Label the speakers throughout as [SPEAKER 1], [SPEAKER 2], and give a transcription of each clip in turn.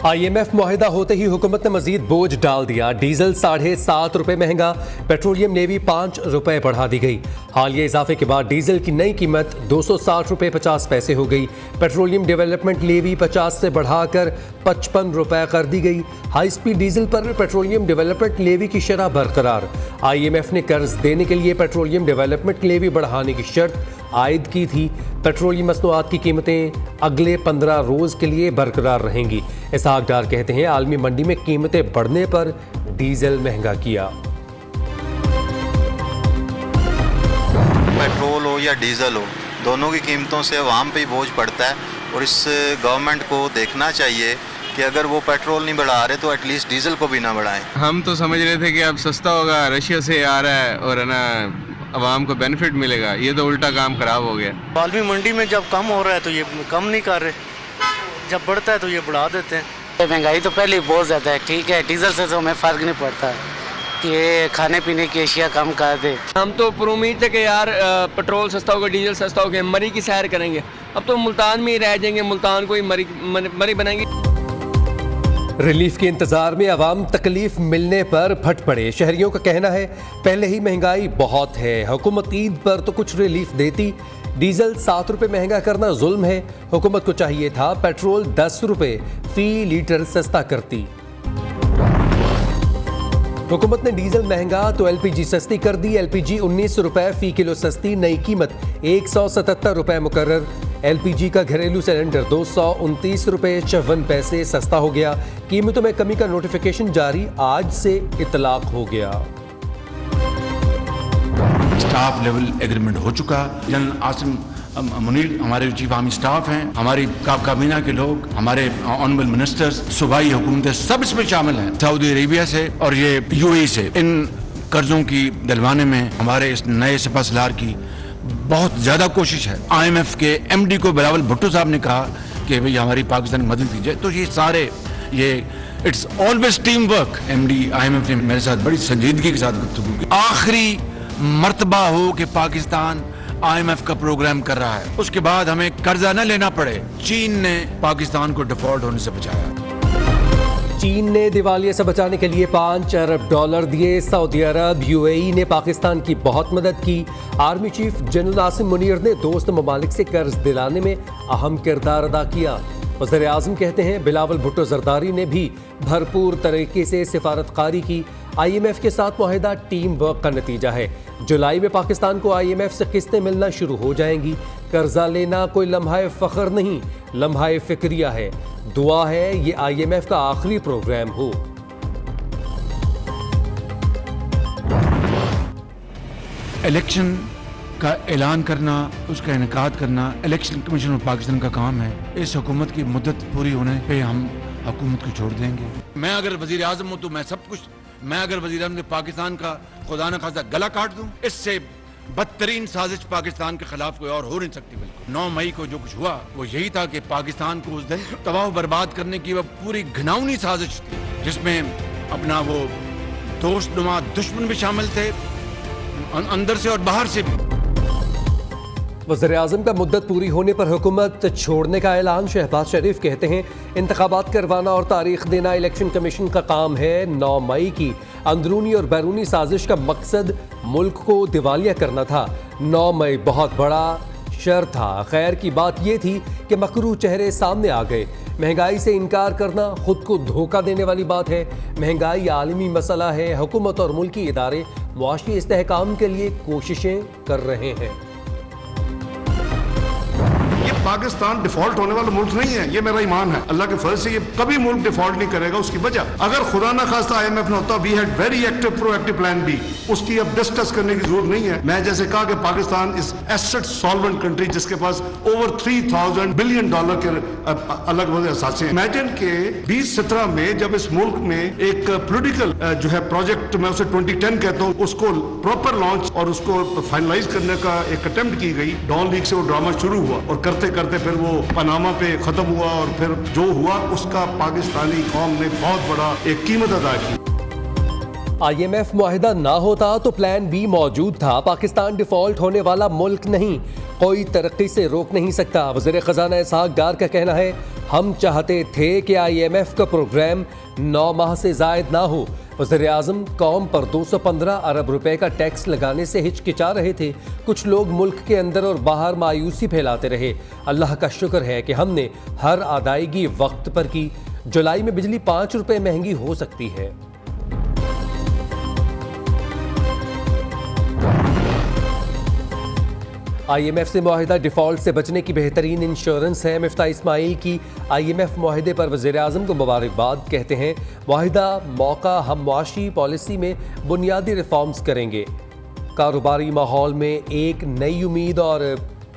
[SPEAKER 1] IMF معاہدہ ہوتے ہی حکومت نے مزید بوجھ ڈال دیا. ڈیزل ₹7.5 مہنگا, پیٹرولیم نیوی ₹5 بڑھا دی گئی. حالیہ اضافے کے بعد ڈیزل کی نئی قیمت ₹260.50 ہو گئی. پیٹرولیم ڈیولپمنٹ لیوی 50 سے بڑھا کر ₹55 کر دی گئی. ہائی سپیڈ ڈیزل پر پیٹرولیم ڈیولپمنٹ لیوی کی شرح برقرار. IMF نے قرض دینے کے لیے پیٹرولیم ڈیولپمنٹ لیوی بڑھانے کی شرط عائد کی تھی. پیٹرولیم مصنوعات کی قیمتیں اگلے 15 روز کے لیے برقرار رہیں گی. اسحاق ڈار کہتے ہیں عالمی منڈی میں قیمتیں بڑھنے پر ڈیزل مہنگا کیا.
[SPEAKER 2] پیٹرول ہو یا ڈیزل ہو, دونوں کی قیمتوں سے عوام پہ ہی بوجھ پڑتا ہے, اور اس گورنمنٹ کو دیکھنا چاہیے کہ اگر وہ پیٹرول نہیں بڑھا رہے تو ایٹ لیسٹ ڈیزل کو بھی نہ بڑھائیں.
[SPEAKER 3] ہم تو سمجھ رہے تھے کہ اب سستا ہوگا, رشیا سے آ رہا ہے اور ہے نا عوام کو بینیفٹ ملے گا. یہ تو الٹا کام خراب ہو گیا.
[SPEAKER 4] عالمی منڈی میں جب کم ہو رہا ہے تو یہ کم نہیں کر رہے, جب بڑھتا ہے تو یہ بڑھا دیتے ہیں.
[SPEAKER 5] مہنگائی تو پہلے ہی بہت زیادہ ہے. ٹھیک ہے, ڈیزل سے تو ہمیں فرق نہیں پڑتا کہ یہ کھانے پینے کی اشیاء کم کر دے.
[SPEAKER 6] ہم تو پر امید تھے کہ یار پیٹرول سستا ہوگا, ڈیزل سستا ہوگا, مری کی سیر کریں گے. اب تو ملتان میں ہی رہ جائیں گے, ملتان کو ہی مری بنائیں گے.
[SPEAKER 1] ریلیف کے انتظار میں عوام تکلیف ملنے پر پھٹ پڑے. شہریوں کا کہنا ہے پہلے ہی مہنگائی بہت ہے, حکومت عید پر تو کچھ ریلیف دیتی. ڈیزل ₹7 مہنگا کرنا ظلم ہے. حکومت کو چاہیے تھا پیٹرول ₹10 فی لیٹر سستا کرتی. حکومت نے ڈیزل مہنگا تو LPG سستی کر دی. LPG ₹19 فی کلو سستی, نئی قیمت ₹177 مقرر. LPG کا گھریلو سلنڈر ₹229.54 سستا ہو گیا. قیمتوں میں کمی کا نوٹیفیکیشن جاری, آج سے اطلاق ہو گیا.
[SPEAKER 7] اسٹاف لیول ایگریمنٹ ہو چکا. جنرل عاصم منیر ہمارے چیف آرمی اسٹاف ہیں, ہماری کابینہ کے لوگ, ہمارے آنریبل منسٹرز, صوبائی حکومتیں سب اس میں شامل ہیں, سعودی عربیہ سے اور یہ UAE سے. ان قرضوں کی دلوانے میں ہمارے اس نئے سپہ سالار کی بہت زیادہ کوشش ہے. IMF کے MD کو بلاول بھٹو صاحب نے کہا کہ بھئی ہماری پاکستان کی مدد کیجیے. تو یہ سارے it's always team work. MD IMF نے میرے ساتھ بڑی سنجیدگی کے ساتھ گفتگو کی. آخری مرتبہ ہو کہ پاکستان IMF کا پروگرام کر رہا ہے, اس کے بعد ہمیں قرضہ نہ لینا پڑے. چین نے پاکستان کو ڈیفالٹ ہونے سے بچایا.
[SPEAKER 1] چین نے دیوالیے سے بچانے کے لیے $5 ارب دیے. سعودی عرب UAE نے پاکستان کی بہت مدد کی. Army chief general Asim Munir نے دوست ممالک سے قرض دلانے میں اہم کردار ادا کیا. وزیر اعظم کہتے ہیں بلاول بھٹو زرداری نے بھی بھرپور طریقے سے سفارتکاری کی. IMF کے ساتھ معاہدہ ٹیم ورک کا نتیجہ ہے. جولائی میں پاکستان کو IMF سے قسطیں ملنا شروع ہو جائیں گی. قرضہ لینا کوئی لمحہ فخر نہیں, لمحہ فکریہ ہے. دعا ہے یہ IMF کا آخری پروگرام ہو.
[SPEAKER 7] الیکشن کا اعلان کرنا, اس کا انعقاد کرنا الیکشن کمیشن آف پاکستان کا کام ہے. اس حکومت کی مدت پوری ہونے پہ ہم حکومت کو چھوڑ دیں گے. میں اگر وزیر اعظم ہوں تو میں سب کچھ, میں اگر وزیر اعظم پاکستان کا خدا نہ خواستہ گلا کاٹ دوں, اس سے بدترین سازش پاکستان کے خلاف کوئی اور ہو نہیں سکتی. بالکل 9 مئی کو جو کچھ ہوا وہ یہی تھا کہ پاکستان کو اس دن تباہ و برباد کرنے کی وہ پوری گھناؤنی سازش تھی, جس میں اپنا وہ دوست نما دشمن بھی شامل تھے, اندر سے اور باہر سے بھی.
[SPEAKER 1] وزیر اعظم کا مدت پوری ہونے پر حکومت چھوڑنے کا اعلان. شہباز شریف کہتے ہیں انتخابات کروانا اور تاریخ دینا الیکشن کمیشن کا کام ہے. 9 مئی کی اندرونی اور بیرونی سازش کا مقصد ملک کو دیوالیہ کرنا تھا. 9 مئی بہت بڑا شر تھا. خیر کی بات یہ تھی کہ مکروہ چہرے سامنے آ گئے. مہنگائی سے انکار کرنا خود کو دھوکہ دینے والی بات ہے. مہنگائی عالمی مسئلہ ہے. حکومت اور ملکی ادارے معاشی استحکام کے لیے کوششیں کر رہے ہیں.
[SPEAKER 8] پاکستان ڈیفالٹ ہونے والا ملک نہیں ہے, یہ میرا ایمان ہے. اللہ کے فضل سے یہ کبھی ملک ڈیفالٹ نہیں کرے گا. اس کی وجہ اگر خدا نہ خواستہ IMF نہ ہوتا, we had very active proactive plan B. اس کی اب ڈسکس کرنے کی ضرورت نہیں ہے. میں جیسے کہا کہ پاکستان از ایسٹ سالونٹ کنٹری, جس کے پاس اوور $3,000 بلین کے الگ الگ اثاثے ہیں. امیجن کہ 2017 میں جب اس ملک میں ایک پولیٹیکل جو ہے پروجیکٹ, میں اسے 2010 کہتا ہوں, اس کو پراپر لانچ اور اس کو فائنلائز کرنے کا ایک اٹمپٹ کی گئی. ڈان لیگ سے وہ ڈرامہ شروع ہوا اور کرتے کرتے پھر وہ پاناما پہ ختم ہوا, اور پھر جو ہوا اس کا پاکستانی قوم نے بہت بڑا ایک قیمت ادا کی.
[SPEAKER 1] IMF معاہدہ نہ ہوتا تو پلان بی موجود تھا. پاکستان ڈیفالٹ ہونے والا ملک نہیں, کوئی ترقی سے روک نہیں سکتا. وزیر خزانہ اسحاق ڈار کا کہنا ہے ہم چاہتے تھے کہ IMF کا پروگرام 9 ماہ سے زائد نہ ہو. وزیر اعظم قوم پر 215 ارب روپے کا ٹیکس لگانے سے ہچکچا رہے تھے. کچھ لوگ ملک کے اندر اور باہر مایوسی پھیلاتے رہے. اللہ کا شکر ہے کہ ہم نے ہر ادائیگی وقت پر کی. جولائی میں بجلی 5 روپے مہنگی ہو سکتی ہے. IMF سے معاہدہ ڈیفالٹ سے بچنے کی بہترین انشورنس ہے. مفتاح اسماعیل کی IMF معاہدے پر وزیر اعظم کو مبارکباد. کہتے ہیں معاہدہ موقع ہم معاشی پالیسی میں بنیادی ریفارمز کریں گے. کاروباری ماحول میں ایک نئی امید اور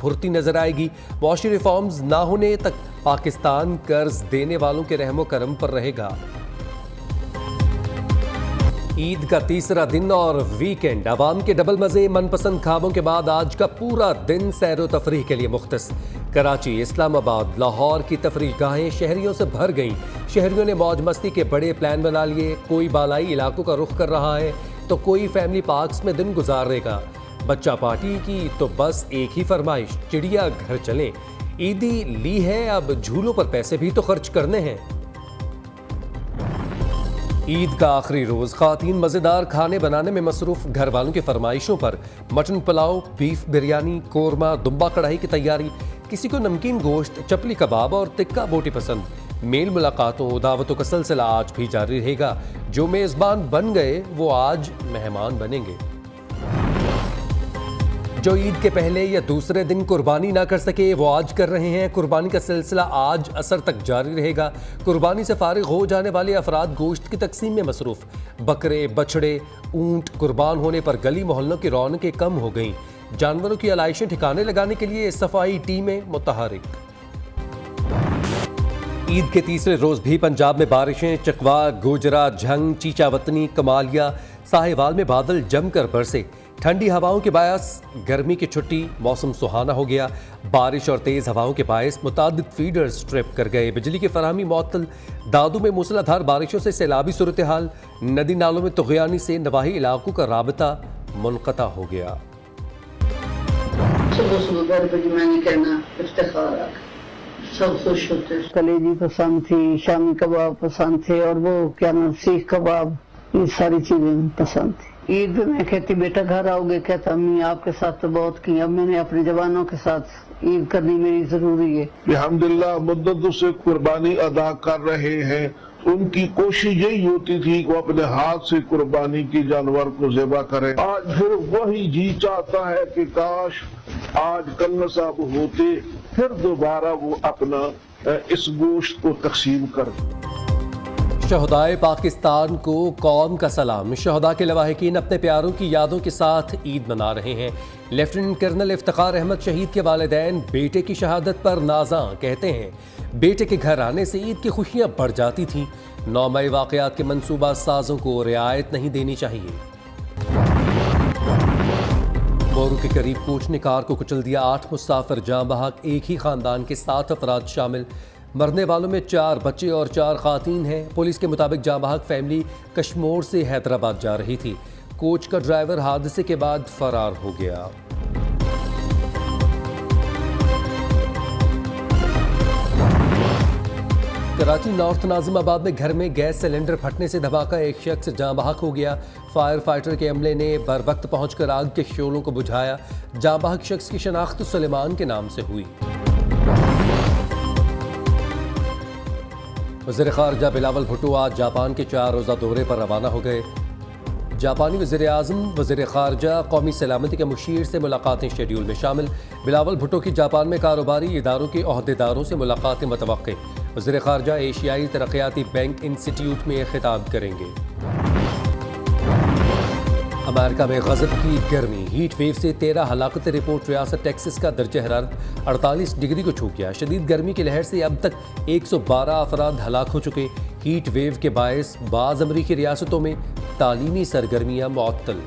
[SPEAKER 1] پھرتی نظر آئے گی. معاشی ریفارمز نہ ہونے تک پاکستان قرض دینے والوں کے رحم و کرم پر رہے گا. عید کا تیسرا دن اور ویکینڈ, عوام کے ڈبل مزے. من پسند خوابوں کے بعد آج کا پورا دن سیر و تفریح کے لیے مختص. کراچی, اسلام آباد, لاہور کی تفریح گاہیں شہریوں سے بھر گئیں. شہریوں نے موج مستی کے بڑے پلان بنا لیے. کوئی بالائی علاقوں کا رخ کر رہا ہے تو کوئی فیملی پارکس میں دن گزارے گا. بچہ پارٹی کی تو بس ایک ہی فرمائش, چڑیا گھر چلیں. عیدی لی ہے, اب جھولوں پر پیسے بھی تو خرچ کرنے ہیں. عید کا آخری روز, خواتین مزیدار کھانے بنانے میں مصروف. گھر والوں کی فرمائشوں پر مٹن پلاؤ, بیف بریانی, قورمہ, دمبا کڑھائی کی تیاری. کسی کو نمکین گوشت, چپلی کباب اور ٹکا بوٹی پسند. میل ملاقاتوں, دعوتوں کا سلسلہ آج بھی جاری رہے گا. جو میزبان بن گئے وہ آج مہمان بنیں گے. جو عید کے پہلے یا دوسرے دن قربانی نہ کر سکے وہ آج کر رہے ہیں. قربانی کا سلسلہ آج عصر تک جاری رہے گا. قربانی سے فارغ ہو جانے والے افراد گوشت کی تقسیم میں مصروف. بکرے, بچڑے, اونٹ قربان ہونے پر گلی محلوں کی رونقیں کم ہو گئیں. جانوروں کی علائشیں ٹھکانے لگانے کے لیے صفائی ٹیمیں متحرک. عید کے تیسرے روز بھی پنجاب میں بارشیں. چکوا, گوجرا, جھنگ, چیچا وطنی, کمالیہ, ساہیوال میں بادل جم کر برسے. ٹھنڈی ہواؤں کے باعث گرمی کی چھٹی, موسم سہانا ہو گیا. بارش اور تیز ہواؤں کے باعث متعدد فیڈرز ٹرپ کر گئے. بجلی کی فراہمی معطل. دادو میں موسلا دھار بارشوں سے سیلابی صورتحال. ندی نالوں میں طغیانی سے نواحی علاقوں کا رابطہ منقطع ہو گیا.
[SPEAKER 9] صبح صبح 10 بجے میں نے کہنا افتخار سب خوش ہوتے. کلیجی پسند تھی, شامی کباب پسند تھے, اور وہ کیا نام سیخ کباب, یہ ساری چیزیں پسند تھی. عید میں میں کہتی بیٹا گھر آؤ گے, کہتا امی آپ کے ساتھ تو بہت کی, اب میں نے اپنے جوانوں کے ساتھ عید کرنی میری ضروری ہے.
[SPEAKER 10] الحمدللہ مدتوں سے قربانی ادا کر رہے ہیں. ان کی کوشش یہی ہوتی تھی کہ وہ اپنے ہاتھ سے قربانی کی جانور کو ذبح کریں. آج پھر وہی جی چاہتا ہے کہ کاش آج کل صاحب ہوتے, پھر دوبارہ وہ اپنا اس گوشت کو تقسیم کر.
[SPEAKER 1] شہدائے پاکستان کو قوم کا سلام. شہداء کے لواحقین اپنے پیاروں کی یادوں کے ساتھ عید منا رہے ہیں. لیفٹیننٹ کرنل افتخار احمد شہید کے والدین بیٹے کی شہادت پر نازاں. کہتے ہیں بیٹے کے گھر آنے سے عید کی خوشیاں بڑھ جاتی تھیں. 9 مئی واقعات کے منصوبہ سازوں کو رعایت نہیں دینی چاہیے. مورو کے قریب کوچ نے کار کو کچل دیا. 8 مسافر جاں بحق. ایک ہی خاندان کے 7 افراد شامل. مرنے والوں میں 4 بچے اور 4 خواتین ہیں. پولیس کے مطابق جاں بحق فیملی کشمور سے حیدرآباد جا رہی تھی. کوچ کا ڈرائیور حادثے کے بعد فرار ہو گیا. کراچی نارتھ ناظم آباد میں گھر میں گیس سلنڈر پھٹنے سے دھماکہ. ایک شخص جاں بحق ہو گیا. فائر فائٹر کے عملے نے بر وقت پہنچ کر آگ کے شعلوں کو بجھایا. جاں بحق شخص کی شناخت سلیمان کے نام سے ہوئی. وزیر خارجہ بلاول بھٹو آج جاپان کے 4 روزہ دورے پر روانہ ہو گئے. جاپانی وزیر اعظم, وزیر خارجہ, قومی سلامتی کے مشیر سے ملاقاتیں شیڈول میں شامل. بلاول بھٹو کی جاپان میں کاروباری اداروں کے عہدیداروں سے ملاقاتیں متوقع. وزیر خارجہ ایشیائی ترقیاتی بینک انسٹیٹیوٹ میں خطاب کریں گے. امریکہ میں غضب کی گرمی. ہیٹ ویو سے 13 ہلاکتیں رپورٹ. ریاست ٹیکسس کا درجہ حرارت 48 ڈگری کو چھو گیا. شدید گرمی کی لہر سے اب تک 112 افراد ہلاک ہو چکے. ہیٹ ویو کے باعث بعض امریکی ریاستوں میں تعلیمی سرگرمیاں معطل.